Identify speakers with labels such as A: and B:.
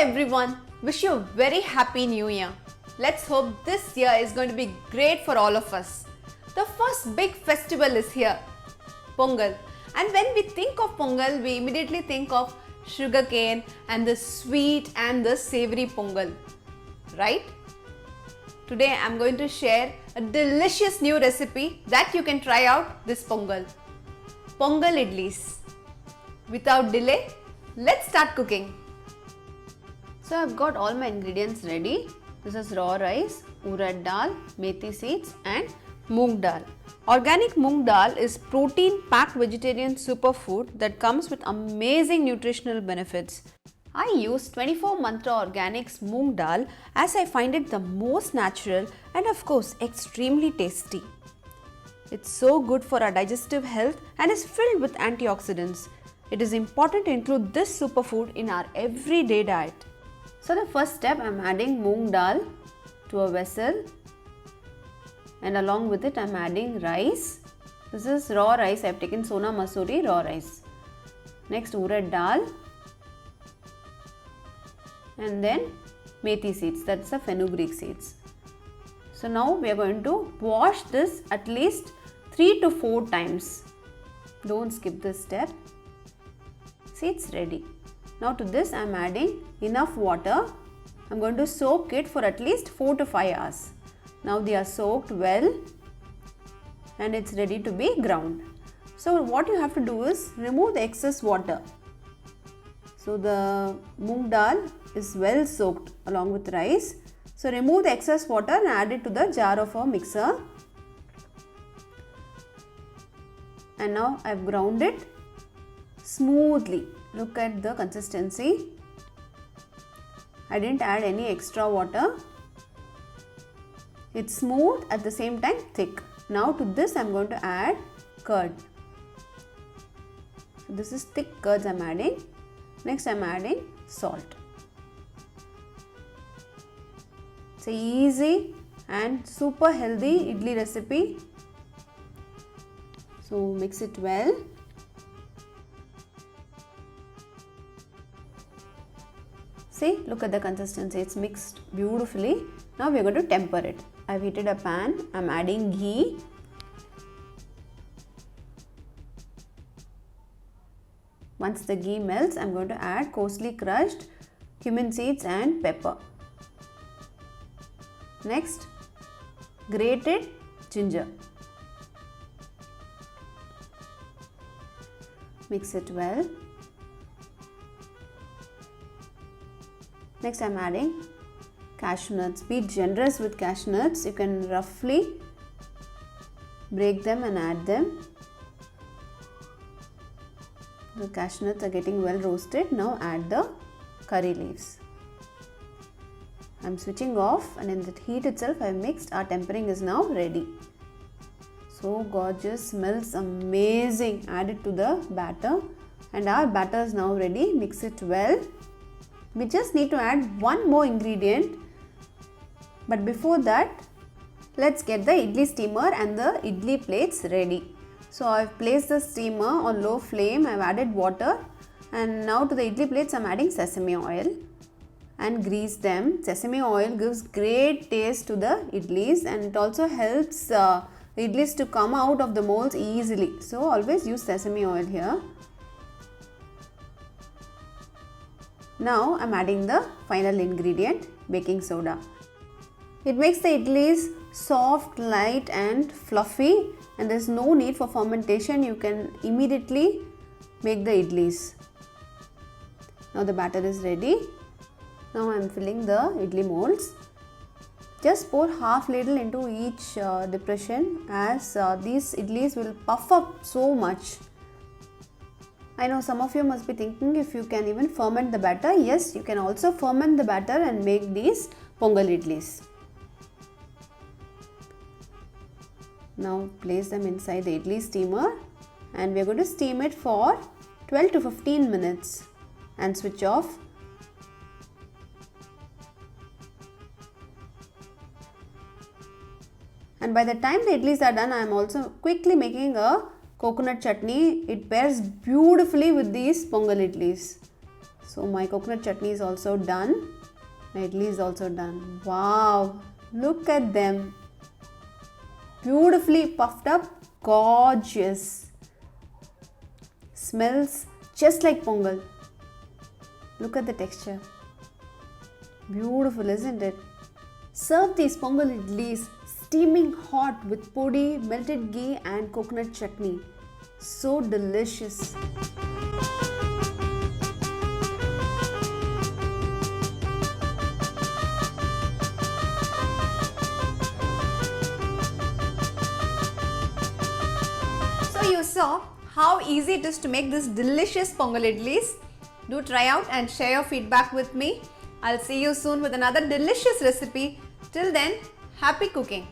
A: everyone, wish you a very happy new year. Let's hope this year is going to be great for all of us. The first big festival is here, Pongal. And when we think of Pongal, we immediately think of sugarcane and the sweet and the savoury Pongal, right? Today I'm going to share a delicious new recipe that you can try out this Pongal. Pongal Idlis. Without delay, let's start cooking. So I've got all my ingredients ready. This is raw rice, urad dal, methi seeds and moong dal. Organic moong dal is protein-packed vegetarian superfood that comes with amazing nutritional benefits. I use 24 mantra organics moong dal as I find it the most natural and of course extremely tasty. It's so good for our digestive health and is filled with antioxidants. It is important to include this superfood in our everyday diet. So the first step, I am adding moong dal to a vessel and along with it I am adding rice. This is raw rice, I have taken Sona Masuri raw rice. Next urad dal and then methi seeds, that's the fenugreek seeds. So now we are going to wash this at least 3 to 4 times. Don't skip this step. See, it's ready. Now to this I am adding enough water. I am going to soak it for at least 4 to 5 hours. Now they are soaked well and it's ready to be ground. So what you have to do is remove the excess water. So the moong dal is well soaked along with rice. So remove the excess water and add it to the jar of a mixer. And now I have ground it smoothly. Look at the consistency. I didn't add any extra water. It's smooth at the same time thick. Now to this I am going to add curd. So this is thick curds I am adding. Next I am adding salt. It's an easy and super healthy idli recipe. So mix it well. See, look at the consistency, it's mixed beautifully. Now we are going to temper it. I've heated a pan, I'm adding ghee. Once the ghee melts, I'm going to add coarsely crushed cumin seeds and pepper. Next, grated ginger. Mix it well. Next I am adding cashew nuts. Be generous with cashew nuts. You can roughly break them and add them. The cashew nuts are getting well roasted. Now add the curry leaves. I am switching off and in the heat itself I have mixed. Our tempering is now ready. So gorgeous, smells amazing. Add it to the batter and our batter is now ready. Mix it well. We just need to add one more ingredient, but before that let's get the idli steamer and the idli plates ready. So I have placed the steamer on low flame, I have added water and now to the idli plates I am adding sesame oil and grease them. Sesame oil gives great taste to the idlis and it also helps the idlis to come out of the molds easily. So always use sesame oil here. Now I am adding the final ingredient, baking soda. It makes the idlis soft, light and fluffy and there is no need for fermentation. You can immediately make the idlis. Now the batter is ready. Now I am filling the idli molds. Just pour half ladle into each depression as these idlis will puff up so much. I know some of you must be thinking if you can even ferment the batter. Yes, you can also ferment the batter and make these Pongal Idlis. Now place them inside the idli steamer and we are going to steam it for 12 to 15 minutes and switch off. And by the time the idlis are done, I am also quickly making a coconut chutney. It pairs beautifully with these Pongal Idlis. So my coconut chutney is also done. My idli is also done. Wow, look at them. Beautifully puffed up, gorgeous. Smells just like Pongal. Look at the texture. Beautiful, isn't it? Serve these Pongal Idlis steaming hot with podi, melted ghee and coconut chutney. So delicious. So you saw how easy it is to make this delicious Pongal Idlis. Do try out and share your feedback with me. I'll see you soon with another delicious recipe. Till then, happy cooking!